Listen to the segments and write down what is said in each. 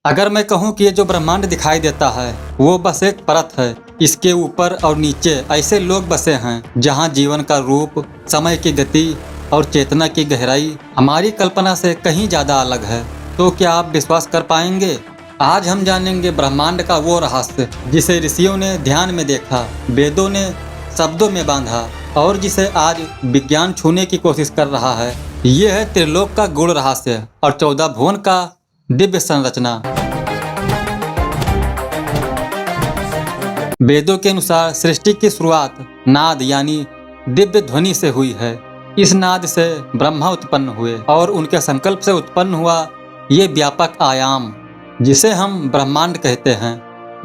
अगर मैं कहूँ कि ये जो ब्रह्मांड दिखाई देता है वो बस एक परत है, इसके ऊपर और नीचे ऐसे लोग बसे हैं जहाँ जीवन का रूप, समय की गति और चेतना की गहराई हमारी कल्पना से कहीं ज़्यादा अलग है, तो क्या आप विश्वास कर पाएंगे? आज हम जानेंगे ब्रह्मांड का वो रहस्य जिसे ऋषियों ने ध्यान में देखा, वेदों ने शब्दों में बांधा और जिसे आज विज्ञान छूने की कोशिश कर रहा है। ये है त्रिलोक का गूढ़ रहस्य और 14 भुवन का दिव्य संरचना। वेदों के अनुसार सृष्टि की शुरुआत नाद यानी दिव्य ध्वनि से हुई है। इस नाद से ब्रह्मा उत्पन्न हुए और उनके संकल्प से उत्पन्न हुआ ये व्यापक आयाम जिसे हम ब्रह्मांड कहते हैं।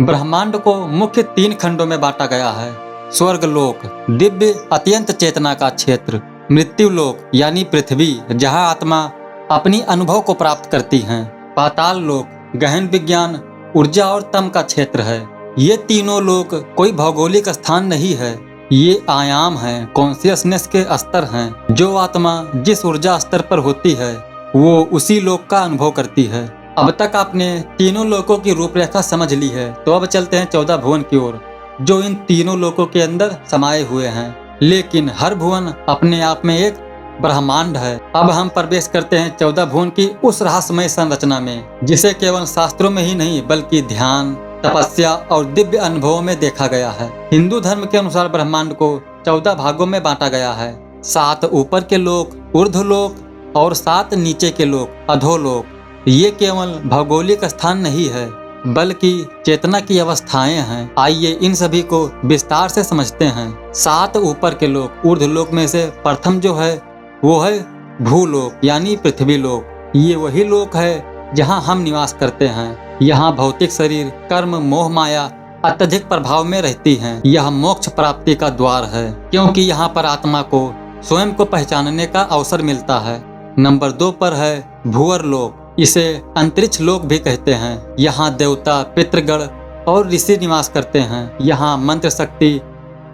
ब्रह्मांड को मुख्य 3 खंडों में बांटा गया है। स्वर्गलोक, दिव्य अत्यंत चेतना का क्षेत्र। मृत्युलोक यानी पृथ्वी, जहाँ आत्मा अपनी अनुभव को प्राप्त करती है। पाताल लोक, गहन विज्ञान, ऊर्जा और तम का क्षेत्र है। ये तीनों लोक कोई भौगोलिक स्थान नहीं है, ये आयाम हैं, कॉन्शियसनेस के स्तर हैं। जो आत्मा जिस ऊर्जा स्तर पर होती है वो उसी लोक का अनुभव करती है। अब तक आपने तीनों लोकों की रूपरेखा समझ ली है, तो अब चलते हैं 14 भुवन की ओर जो इन तीनों लोकों के अंदर समाये हुए हैं। लेकिन हर भुवन अपने आप में एक ब्रह्मांड है। अब हम प्रवेश करते हैं 14 भुवन की उस रहस्यमय संरचना में जिसे केवल शास्त्रों में ही नहीं बल्कि ध्यान, तपस्या और दिव्य अनुभवों में देखा गया है। हिंदू धर्म के अनुसार ब्रह्मांड को 14 भागों में बांटा गया है। 7 ऊपर के लोक, ऊर्ध्वलोक और 7 नीचे के लोक, अधोलोक। ये केवल भौगोलिक स्थान नहीं है बल्कि चेतना की अवस्थाएं हैं। आइए इन सभी को विस्तार से समझते हैं। 7 ऊपर के लोक, ऊर्ध्वलोक में से प्रथम जो है वो है भूलोक यानी पृथ्वी लोक। ये वही लोक है जहाँ हम निवास करते हैं। यहाँ भौतिक शरीर, कर्म, मोह, माया अत्यधिक प्रभाव में रहती हैं। यह मोक्ष प्राप्ति का द्वार है क्योंकि यहाँ पर आत्मा को स्वयं को पहचानने का अवसर मिलता है। नंबर 2 पर है भूअर लोक, इसे अंतरिक्ष लोक भी कहते हैं। यहाँ देवता, पितृगण और ऋषि निवास करते हैं। यहाँ मंत्र शक्ति,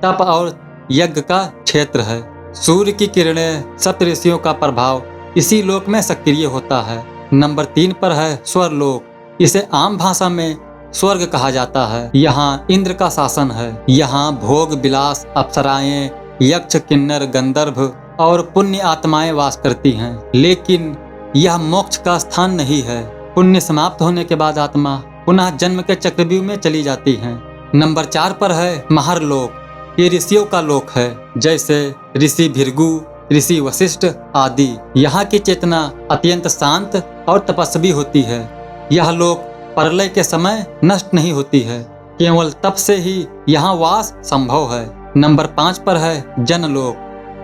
तप और यज्ञ का क्षेत्र है। सूर्य की किरणें, सप्त ऋषियों का प्रभाव इसी लोक में सक्रिय होता है। नंबर 3 पर है स्वर्लोक, इसे आम भाषा में स्वर्ग कहा जाता है। यहाँ इंद्र का शासन है। यहाँ भोग विलास, अप्सराएं, यक्ष, किन्नर, गंधर्व और पुण्य आत्माएं वास करती हैं। लेकिन यह मोक्ष का स्थान नहीं है। पुण्य समाप्त होने के बाद आत्मा पुनः जन्म के चक्रव्यूह में चली जाती है। नंबर 4 पर है महरलोक, ये ऋषियों का लोक है, जैसे ऋषि भृगु, ऋषि वशिष्ठ आदि। यहाँ की चेतना अत्यंत शांत और तपस्वी होती है। यह लोक प्रलय के समय नष्ट नहीं होती है, केवल तप से ही यहाँ वास संभव है। नंबर 5 पर है जनलोक,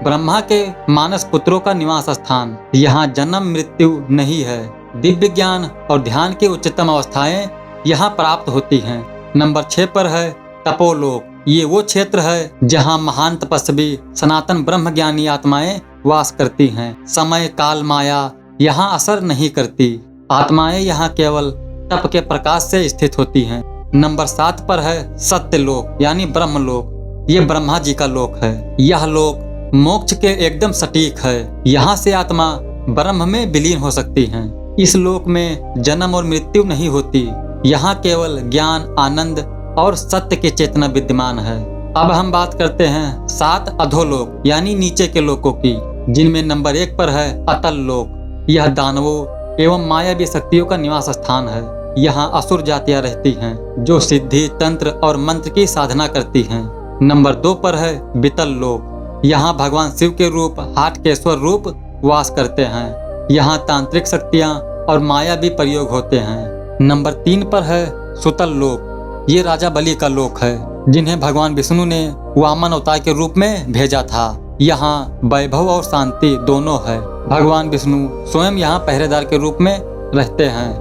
ब्रह्मा के मानस पुत्रों का निवास स्थान। यहाँ जन्म मृत्यु नहीं है। दिव्य ज्ञान और ध्यान की उच्चतम अवस्थाएं यहाँ प्राप्त होती हैं। नंबर 6 पर है तपोलोक, ये वो क्षेत्र है जहाँ महान तपस्वी सनातन ब्रह्म ज्ञानी आत्माएं वास करती हैं। समय, काल, माया यहाँ असर नहीं करती। आत्माएं यहाँ केवल तप के प्रकाश से स्थित होती हैं। नंबर 7 पर है सत्यलोक यानी ब्रह्मलोक, ये ब्रह्मा जी का लोक है। यह लोक मोक्ष के एकदम सटीक है। यहाँ से आत्मा ब्रह्म में विलीन हो सकती है। इस लोक में जन्म और मृत्यु नहीं होती। यहाँ केवल ज्ञान, आनंद और सत्य की चेतना विद्यमान है। अब हम बात करते हैं 7 अधोलोक यानी नीचे के लोकों की, जिनमें नंबर 1 पर है अतल लोक। यह दानवों एवं मायावी शक्तियों का निवास स्थान है। यहाँ असुर जातियां रहती हैं जो सिद्धि, तंत्र और मंत्र की साधना करती हैं। नंबर 2 पर है वितल लोक, यहाँ भगवान शिव के रूप, हाटकेश्वर रूप वास करते हैं। यहाँ तांत्रिक शक्तियाँ और माया भी प्रयोग होते हैं। नंबर 3 पर है सुतल लोक, ये राजा बलि का लोक है जिन्हें भगवान विष्णु ने वामन अवतार के रूप में भेजा था। यहाँ वैभव और शांति दोनों है। भगवान विष्णु स्वयं यहाँ पहरेदार के रूप में रहते हैं।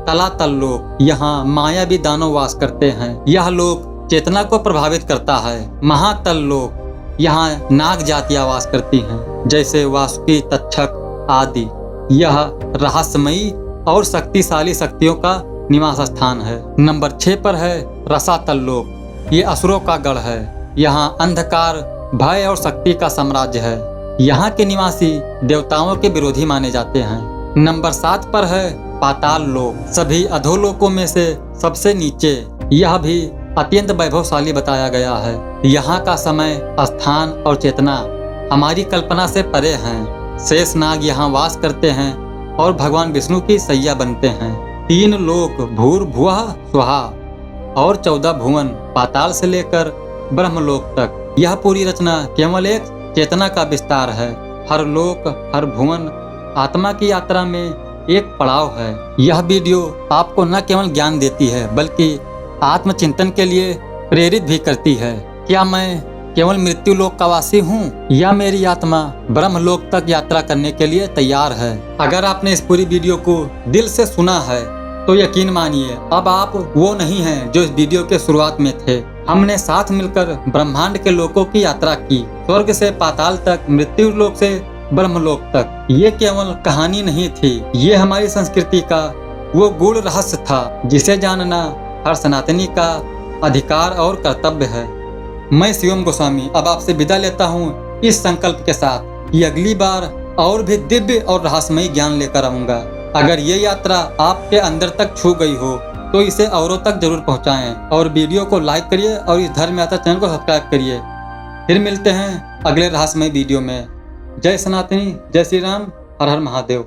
तलातल लोक, यहाँ मायावी दानव वास करते हैं। यह लोक चेतना को प्रभावित करता है। महातल लोक, यहाँ नाग जातियां वास करती हैं जैसे वासुकी, तक्षक आदि। यह रहस्यमयी और शक्तिशाली शक्तियों का निवास स्थान है। नंबर 6 पर है रसातल लोक, ये असुरों का गढ़ है। यहाँ अंधकार, भय और शक्ति का साम्राज्य है। यहाँ के निवासी देवताओं के विरोधी माने जाते हैं। नंबर 7 पर है पाताल लोक, सभी अधोलोकों में से सबसे नीचे। यह भी अत्यंत वैभवशाली बताया गया है। यहाँ का समय, स्थान और चेतना हमारी कल्पना से परे हैं। शेषनाग यहाँ वास करते हैं और भगवान विष्णु की सैया बनते हैं। 3 लोक भूर्भुवः स्वः और 14 भुवन पाताल से लेकर ब्रह्मलोक तक। यह पूरी रचना केवल एक चेतना का विस्तार है। हर लोक, हर भुवन आत्मा की यात्रा में एक पड़ाव है। यह वीडियो आपको न केवल ज्ञान देती है बल्कि आत्मचिंतन के लिए प्रेरित भी करती है। क्या मैं केवल मृत्यु लोक का वासी हूँ या मेरी आत्मा ब्रह्मलोक तक यात्रा करने के लिए तैयार है? अगर आपने इस पूरी वीडियो को दिल से सुना है तो यकीन मानिए अब आप वो नहीं हैं जो इस वीडियो के शुरुआत में थे। हमने साथ मिलकर ब्रह्मांड के लोकों की यात्रा की, स्वर्ग से पाताल तक, मृत्यु लोक से ब्रह्मलोक तक। ये केवल कहानी नहीं थी, ये हमारी संस्कृति का वो गूढ़ रहस्य था जिसे जानना हर सनातनी का अधिकार और कर्तव्य है। मैं शिवम गोस्वामी अब आपसे विदा लेता हूँ इस संकल्प के साथ कि अगली बार और भी दिव्य और रहस्यमयी ज्ञान लेकर आऊंगा। अगर ये यात्रा आपके अंदर तक छू गई हो तो इसे औरों तक जरूर पहुंचाएं और वीडियो को लाइक करिए और इस धर्म यात्रा चैनल को सब्सक्राइब करिए। फिर मिलते हैं अगले रहस्यमय वीडियो में। जय सनातनी, जय श्री राम, हर हर महादेव।